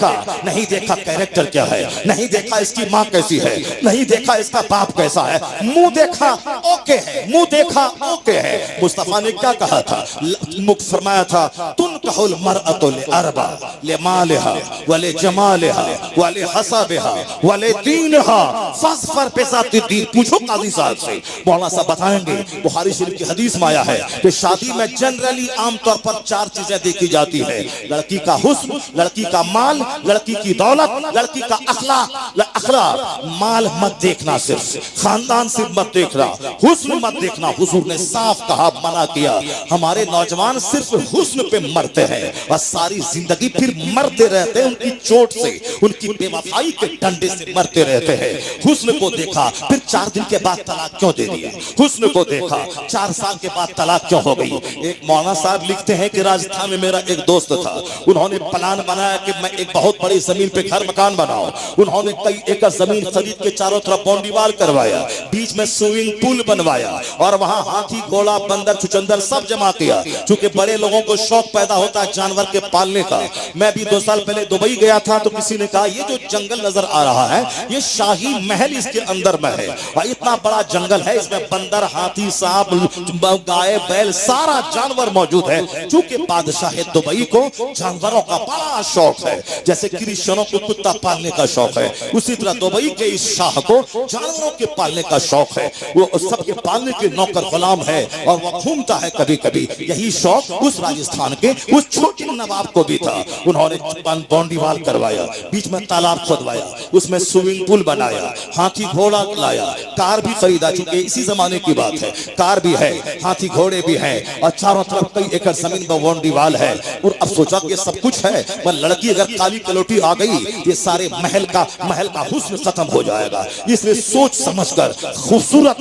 देखा, नहीं देखा कैरेक्टर क्या है, नहीं देखा इसकी माँ कैसी है, नहीं देखा इसका बाप कैसा है, मुंह देखा ओके है, मुंह देखा ओके है। मुस्तफा ने क्या कहा था, मुख फरमाया था, तुन कहल मरअतु ले अरबा ले मालिहा वले जमालिहा वले हसबिहा वले दीनहा फस्फर पे ज़ाती दीन। पूछो काजी साहब से, मौलाना साहब बताएंगे। बुखारी शरीफ की हदीस में आया है कि शादी में जनरली आमतौर पर 4 चीजें देखी जाती है, लड़की का हुस्न, लड़की का माल, लड़की की दौलत, लड़की का अखलाक। माल मत देखना, सिर्फ खानदान से मत देखना, हुस्न मत देखना। हुजूर ने साफ कहा, मना किया। हमारे नौजवान सिर्फ हुस्न पे मरते हैं और सारी जिंदगी फिर मरते रहते हैं, उनकी चोट से, उनकी बेवफाई के डंडे से मरते रहते हैं। हुस्न को देखा, फिर 4 दिन के बाद तलाक क्यों दे दिया? हुस्न को देखा, 4 साल के बाद तलाक क्यों हो गई? एक मौलाना साहब लिखते हैं कि राजस्थान में मेरा एक दोस्त था, उन्होंने प्लान बनाया कि मैं एक बहुत बड़ी जमीन पे घर मकान बनाऊं। उन्होंने कई एकड़ जमीन खरीद के चारों तरफ बाउंड्री वॉल करवाया, बीच में स्विमिंग पूल बनवाया और वहां हाथी, घोड़ा, बंदर, चुचंदर सब जमा किया। क्योंकि बड़े लोगों को शौक पैदा होता है जानवर के पालने का। मैं भी 2 साल पहले दुबई गया था तो किसी ने कहा, ये जो जंगल नजर आ रहा है ये शाही महल इसके अंदर में है, और इतना बड़ा जंगल है, इसमें बंदर, हाथी, सांप, गाय, बैल, सारा जानवर मौजूद है। चूंकि बादशाह दुबई को जानवरों का बड़ा शौक है, जैसे क्रिश्चियनों को कुत्ता पालने का शौक है, उसी तरह दुबई के इस शाह को जानवरों के पालने का शौक है। वो सबके पालने के नौकर गुलाम है और वो घूमता है कभी कभी। यही शौक उस राजस्थान के उस छोटे नवाब को भी था। उन्होंने बाउंड्री वॉल करवाया, बीच में तालाब खुदवाया, उसमें स्विमिंग पूल बनाया, हाथी घोड़ा लाया, कार भी खरीदा। चूंकि इसी जमाने की बात है, कार भी है, हाथी घोड़े भी हैं और चारों तरफ कई एकड़ जमीन पर बाउंड्री वॉल है। और अब सोचा कि सब कुछ है, पर लड़की अगर काली कलोटी आ गई, ये सारे महल का हुस्न खत्म हो जाएगा। इसलिए सोच समझकर खूबसूरत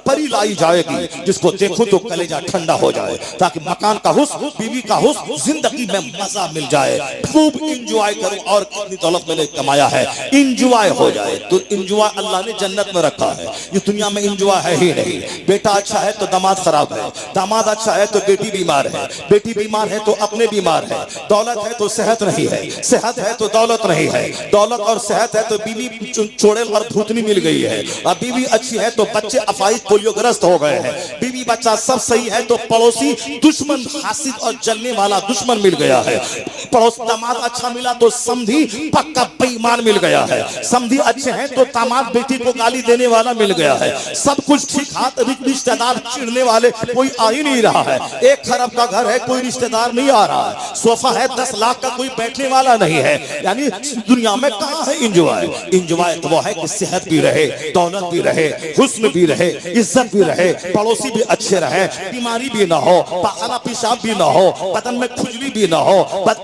परी लाई जाएगी, जिसको देखो तो कलेजा ठंडा हो जाए, ताकि मकान का हुस्न, बीवी का हुस्न, जिंदगी में मजा मिल जाए, खूब इंजॉय करो। और कितनी दौलत मैंने कमाया है, इंजॉय हो जाए। तो इंजॉय अल्लाह ने जन्नत में रखा है, ये दुनिया में इंजॉय है ही नहीं। बेटा अच्छा है तो दामाद खराब है, दामाद अच्छा है तो बेटी बीमार है, बेटी बीमार है तो अपने बीमार है, दौलत है तो सेहत नहीं है, सेहत है तो दौलत नहीं है, दौलत और सेहत है तो बीवी चोड़ेल और भूतनी मिल गई है, और बीवी अच्छी है तो बच्चे अफाइज पोलियोग्रस्त हो गए हैं, बीवी बच्चा सब सही है तो पड़ोसी दुश्मन, हासिद और जलने वाला दुश्मन मिल गया है, पड़ोस दामाद अच्छा मिला तो समधी पक्का बेईमान मिल गया है, समधी अच्छे हैं तो दामाद बेटी को गाली देने वाला मिल गया है, सब कुछ ठीक हाथ, रिश्तेदार चिढ़ने वाले कोई आ ही नहीं रहा है। 1 खरब का घर है, कोई रिश्तेदार नहीं आ रहा है, सोफा है 10 लाख का, कोई बैठने वाला नहीं है। यानी दुनिया में कहाँ है इंजॉय? इंजॉय तो वो है कि सेहत भी रहे, दौलत भी रहे, हुस्न भी रहे, इज्जत भी रहे, पड़ोसी भी अच्छे रहे, बीमारी भी ना हो, पाखाना पेशाब भी ना हो, बदन में खुजली भी ना हो,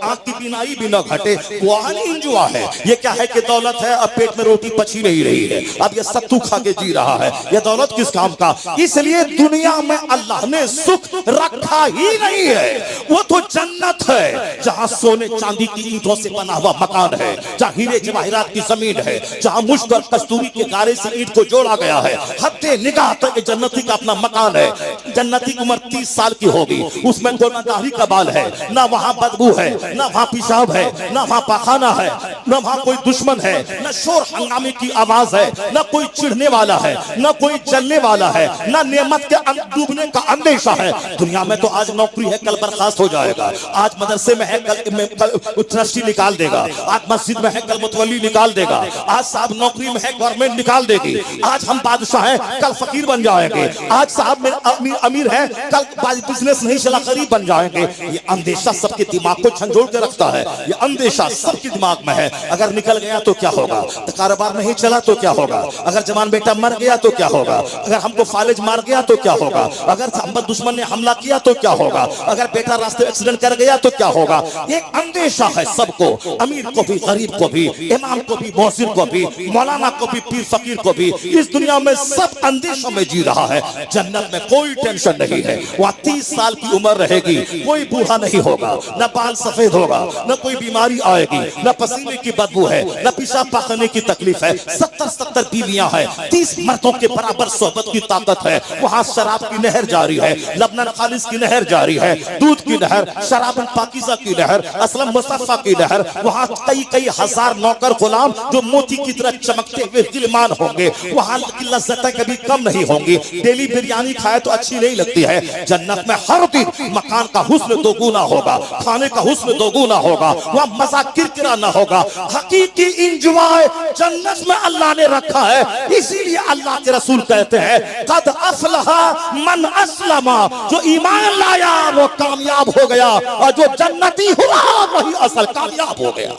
आंख की बीनाई भी ना घटे, वो इंजॉय है। ये क्या है कि दौलत है, अब पेट में रोटी पची नहीं रही है, अब ये सत्तू खा के जी रहा है, ये दौलत किस काम का? इसलिए दुनिया में अल्लाह ने सुख रखा ही नहीं है। वो तो जन्नत है जहां सोने चांदी की ईंटों से बना हुआ मकान है, जहां हीरे जवाहिरात की जमीन है, जहां मुश्क और कस्तूरी के गारे से ईंट को जोड़ा गया है। हत्ते निगाह तक जन्नती का अपना मकान है। जन्नती की उम्र 30 साल की होगी, उसमें कोई ना दाढ़ी का बाल है, ना वहां बदबू है, ना वहां पेशाब है, ना वहां पाखाना है, ना वहां कोई दुश्मन है, ना शोर हंगामे की आवाज है, ना कोई चिढ़ने वाला है, ना कोई जलने वाला है, ना नेमत के डूबने का अंदेशा है। दुनिया में तो आज नौकरी है, कल बर्खास्त हो जाएगा, आज मदरसे में है, कल ट्रस्टी निकाल देगा, आज मस्जिद में है, कल मुतवल्ली निकाल देगा, आज साहब नौकरी में है, गवर्नमेंट निकाल देगी, आज हम बादशाह हैं, कल फकीर बन जाएंगे, आज साहब में अमीर है, कल बिजनेस नहीं चला गरीब बन जाएंगे। ये अंदेशा सबके दिमाग को झंझोड़ के रखता है, ये अंदेशा सबके दिमाग में है। अगर निकल गया तो क्या होगा, तो कारोबार नहीं चला तो क्या होगा, अगर जवान बेटा मर गया तो क्या होगा, अगर हमको फालिज मार गया तो क्या होगा, अगर हम पर दुश्मन ने हमला किया तो क्या होगा, अगर बेटा रास्ते एक्सीडेंट कर गया तो क्या होगा। एक अंदेशा है सबको, अमीर को भी, गरीब को भी, इमाम को भी, मौसिर को भी, मौलाना को भी, पीर फकीर को भी। इस दुनिया में सब अंदेशों में जी रहा है। जन्नत में कोई टेंशन नहीं है, वहां 30 साल की उम्र रहेगी, कोई बूढ़ा नहीं नहीं होगा, न बाल सफेद होगा, न कोई बीमारी आएगी, न पसीने की बदबू है, न पेशाब पाखने की तकलीफ है। 70-70 बीवियां हैं, 30 मर्दों के बराबर सोहबत की ताकत है। वहां शराब की नहर जारी है, लबनन खालिस की नहर जारी है, दूध की नहर, शराबन पाकीज़ा की नहर, असलम मुस्तफा की नहर। वहां कई हजार नौकर गुलाम जो मोती की तरह चमकते हुए गिलमान होंगे। वहां की लज्जतें कभी कम नहीं होंगी। डेली बिरयानी खाए तो अच्छी नहीं लगती है। जन्नत में हर दिन मकान का हुस्न दोगुना होगा, खाने का हुस्न दोगुना होगा, वहां मजा किरकिरा ना होगा। हकीकी इंजॉय जन्नत में अल्लाह ने रखा है। इसीलिए अल्लाह के रसूल कहते हैं कद अफलहा मन अस्लमा, जो ईमान लाया वो कामयाब हो गया, और जो जन्नती हुआ वही असल कामयाब हो गया।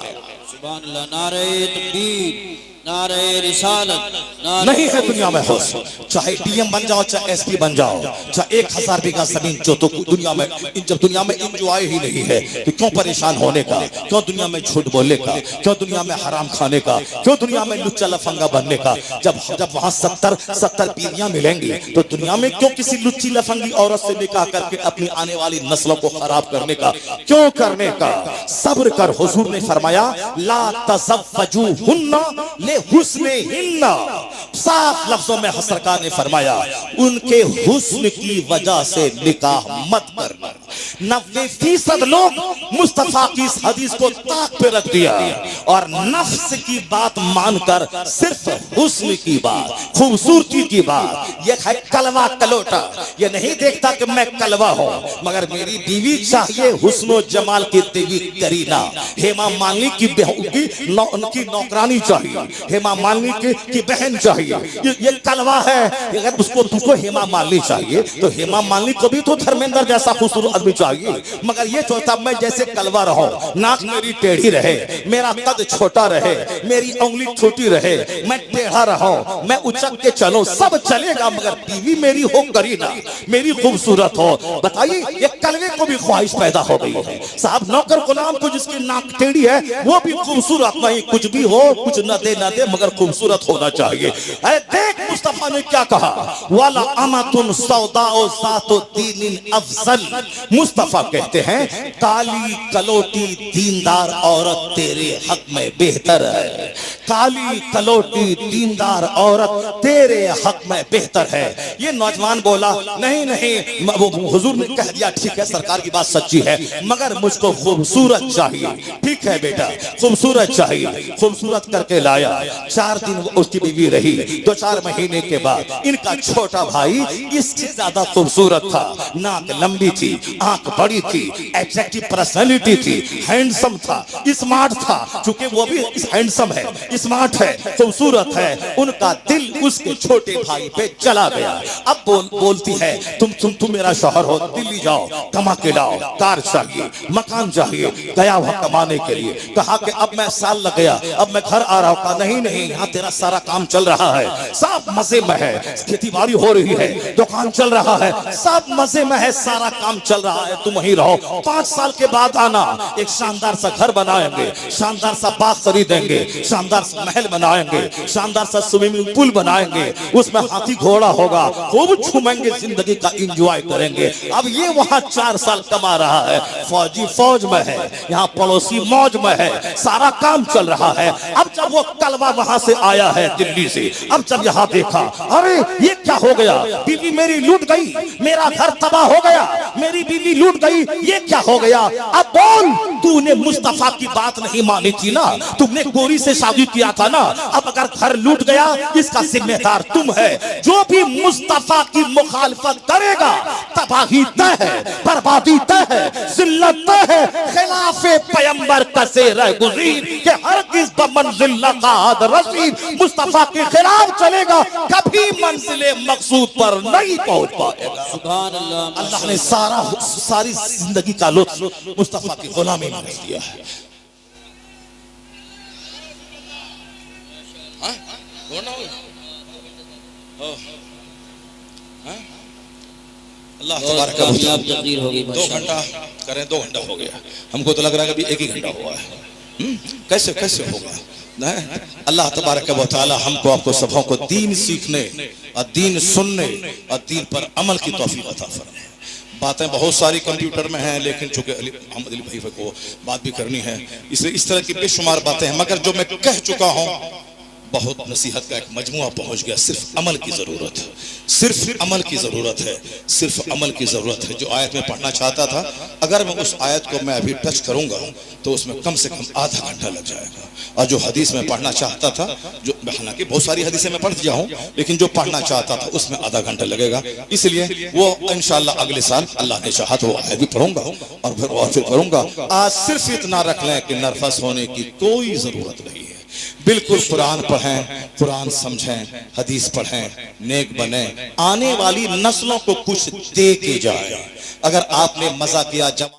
सुभान अल्लाह, नारे तकबीर, नारे रिसालत, नहीं है दुनिया में होश। चाहे डीएम बन जाओ, चाहे एसपी बन जाओ, चाहे 1000 बीघा जमीन जो तो दुनिया में, जब दुनिया में इंजॉय ही नहीं है तो क्यों परेशान होने का, क्यों दुनिया में झूठ बोलने का, क्यों दुनिया में हराम खाने का, क्यों दुनिया में लुच्चा लफंगा बनने का। जब वहां 70 बीवियां मिलेंगी तो दुनिया में क्यों किसी लुच्ची लफंगी औरत से निकाह करके अपनी आने वाली नस्लों को खराब करने का, क्यों करने का। सब्र कर, हुजूर ने फरमाया ला तज़व्वजुहुन्ना हुस्ने हिन्ना। साफ लफ्जों में सरकार ने फरमाया उनके हुस्न की वजह से निकाह मत करना। 90% लोग मुस्तफा की इस हदीस को ताक पे रख दिया और नफ्स की बात मानकर सिर्फ हुस्न की बात, खूबसूरती की बात, ये है कलवा कलोटा। ये नहीं देखता कि मैं कलवा हूं, मगर मेरी बीवी चाहिए हुस्न जमाल की देवी करीना। हेमा मालिनी की नौकरानी चाहिए, हेमा मालिनी की बहन चाहिए। ये कलवा है। अगर उसको तुझको हेमा मालिनी चाहिए तो हेमा मालिनी को भी तो धर्मेंद्र जैसा खूबसूरत आदमी चाहिए। मगर ये सोचता मैं जैसे कलवा रहूं, नाक मेरी टेढ़ी रहे, मेरा कद छोटा रहे, मेरी उंगली छोटी रहे, मैं टेढ़ा रहूं, मैं उचक के चलो, सब चलेगा, मगर बीवी मेरी हो करीना, मेरी खूबसूरत हो। बताइए ये कलवे को भी ख्वाहिश पैदा हो गई है। साहब नौकर गुलाम को जिसकी नाक टेढ़ी है वो भी खूबसूरत नहीं, कुछ भी हो, कुछ न दे मगर खूबसूरत होना चाहिए। अरे देख मुस्तफा ने क्या कहा, वाला अमतुन सौदाओ ज़ातो दीनिन अफजल। मुस्तफा कहते हैं काली कलोटी दीनदार औरत तेरे हक में बेहतर है। काली कलोटी दीनदार औरत तेरे हक में बेहतर है। ये नौजवान बोला नहीं नहीं, वो हुजूर ने कह दिया ठीक है, सरकार की बात सच्ची है, मगर मुझको खूबसूरत चाहिए। ठीक है बेटा, खूबसूरत चाहिए। खूबसूरत करके लाया। 4 दिन उसकी बीवी रही। 2-4 महीने के बाद इनका छोटा भाई इससे ज्यादा खूबसूरत था। नाक लंबी थी, आंख बड़ी थी, एग्जैक्टिव पर्सनालिटी थी, हैंडसम था, स्मार्ट था। चूंकि वो भी हैंडसम है, स्मार्ट है, खूबसूरत है, उनका दिल उसके छोटे भाई पे चला गया। अब बोलती है तुम मेरा शौहर हो, दिल्ली जाओ, कमा के लाओ, कार चाहिए, मकान चाहिए। गया वहां कमाने के लिए, कहा कि अब मैं साल लग गया, अब मैं घर आ रहा हूं। कहा नहीं नहीं, यहाँ तेरा सारा काम चल रहा है, सब मजे में है, खेती बाड़ी हो रही है, दुकान चल रहा है, सब मजे में है, सारा काम चल रहा है, तुम वहीं रहो। 5 साल के बाद आना, एक शानदार सा घर बनाएंगे, शानदार सा बाग खरीदेंगे, शानदार सा महल बनाएंगे, शानदार सा स्विमिंग पूल बनाएंगे, उसमें हाथी घोड़ा होगा, खूब घूमेंगे, जिंदगी का एंजॉय करेंगे। अब ये वहां 4 साल कमा रहा है, फौजी फौज में है, यहाँ पड़ोसी मौज में है, सारा काम चल रहा है। अब जब वो कलवा वहां से आया है दिल्ली से, अब जब यहाँ देखा, अरे ये क्या हो गया, बीवी मेरी लूट गई, मेरा घर तबाह हो गया, मेरी बीवी लूट गई, ये क्या हो गया। अब बोल, तूने मुस्तफा की बात नहीं मानी थी ना, तुमने गोरी से शादी किया था ना, अब अगर घर लूट गया इसका जिम्मेदार तुम है। जो भी मुस्तफा की मुखालफत करेगा तबाही तय है, बर्बादी तय है, जिल्लत तय है। खिलाफे पैगंबर कसे रह गुज़ीर के हर किस बमंजिल लक़ाद रसीद। मुस्तफा के खिलाफ चलेगा कभी मंजिले मकसूद पर नहीं पहुंच पाएगा। सुभान अल्लाह। अल्लाह ने सारी जिंदगी का लुत्फ मुस्तफा की गुलामी में दिया है। अल्लाह तबारक व तआला हो गई। 2 घंटा करें, 2 घंटा हो गया, हमको तो लग रहा है कि 1 ही घंटा हुआ है। कैसे कैसे होगा। अल्लाह तबारक व तआला हमको आपको सबों को दीन सीखने और दीन सुनने और दीन पर अमल की तौफीक अता फरमाए। बातें बहुत सारी कंप्यूटर में हैं, लेकिन चूंकि अहमद अली भाई को बात भी करनी है, इसलिए इस तरह की बेशुमार बातें हैं, मगर जो मैं कह चुका हूं बहुत नसीहत का एक मजमुआ पहुंच गया। सिर्फ अमल की जरूरत है, सिर्फ अमल की जरूरत है, सिर्फ अमल की जरूरत है। जो आयत में पढ़ना चाहता था, अगर मैं उस आयत को मैं अभी टच करूंगा तो उसमें कम से कम आधा घंटा लग जाएगा। और जो हदीस में पढ़ना चाहता था, जो हालांकि बहुत सारी हदीसें मैं पढ़ दिया हूं, लेकिन जो पढ़ना चाहता था उसमें आधा घंटा लगेगा। इसलिए वो इंशाअल्लाह अगले साल अल्लाह ने चाहा तो वो आयत भी पढ़ूंगा और फिर पढ़ूंगा। आज सिर्फ इतना रख लें कि नर्वस होने की कोई जरूरत नहीं है। बिल्कुल कुरान पढ़ें, कुरान समझें, हदीस पढ़ें, नेक बने, आने वाली नस्लों को कुछ दे के जाए। अगर आपने मजा किया जब